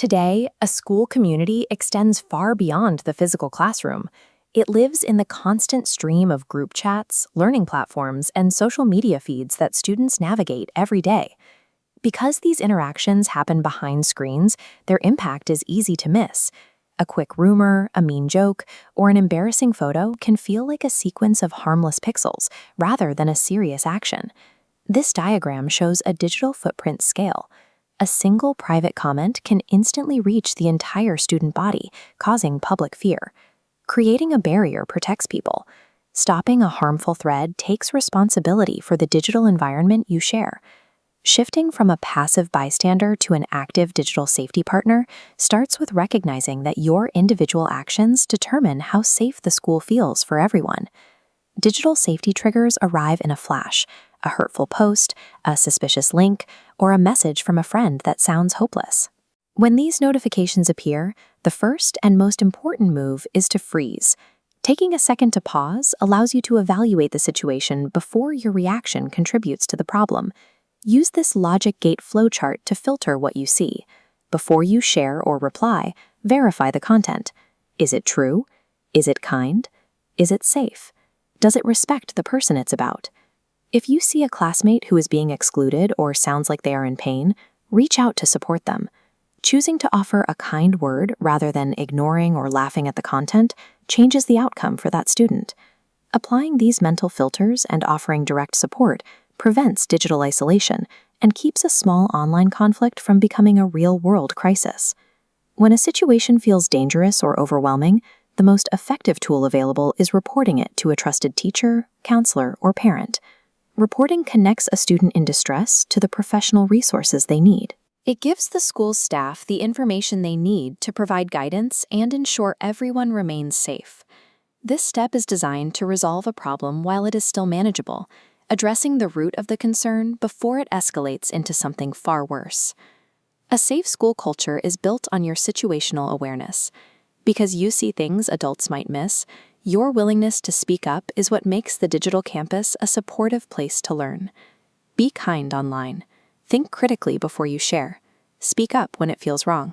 Today, a school community extends far beyond the physical classroom. It lives in the constant stream of group chats, learning platforms, and social media feeds that students navigate every day. Because these interactions happen behind screens, their impact is easy to miss. A quick rumor, a mean joke, or an embarrassing photo can feel like a sequence of harmless pixels rather than a serious action. This diagram shows a digital footprint scale. A single private comment can instantly reach the entire student body, causing public fear. Creating a barrier protects people. Stopping a harmful thread takes responsibility for the digital environment you share. Shifting from a passive bystander to an active digital safety partner starts with recognizing that your individual actions determine how safe the school feels for everyone. Digital safety triggers arrive in a flash: a hurtful post, a suspicious link, or a message from a friend that sounds hopeless. When these notifications appear, the first and most important move is to freeze. Taking a second to pause allows you to evaluate the situation before your reaction contributes to the problem. Use this logic gate flowchart to filter what you see. Before you share or reply, verify the content. Is it true? Is it kind? Is it safe? Does it respect the person it's about? If you see a classmate who is being excluded or sounds like they are in pain, reach out to support them. Choosing to offer a kind word rather than ignoring or laughing at the content changes the outcome for that student. Applying these mental filters and offering direct support prevents digital isolation and keeps a small online conflict from becoming a real-world crisis. When a situation feels dangerous or overwhelming, the most effective tool available is reporting it to a trusted teacher, counselor, or parent. Reporting connects a student in distress to the professional resources they need. It gives the school's staff the information they need to provide guidance and ensure everyone remains safe. This step is designed to resolve a problem while it is still manageable, addressing the root of the concern before it escalates into something far worse. A safe school culture is built on your situational awareness. Because you see things adults might miss, your willingness to speak up is what makes the digital campus a supportive place to learn. Be kind online. Think critically before you share. Speak up when it feels wrong.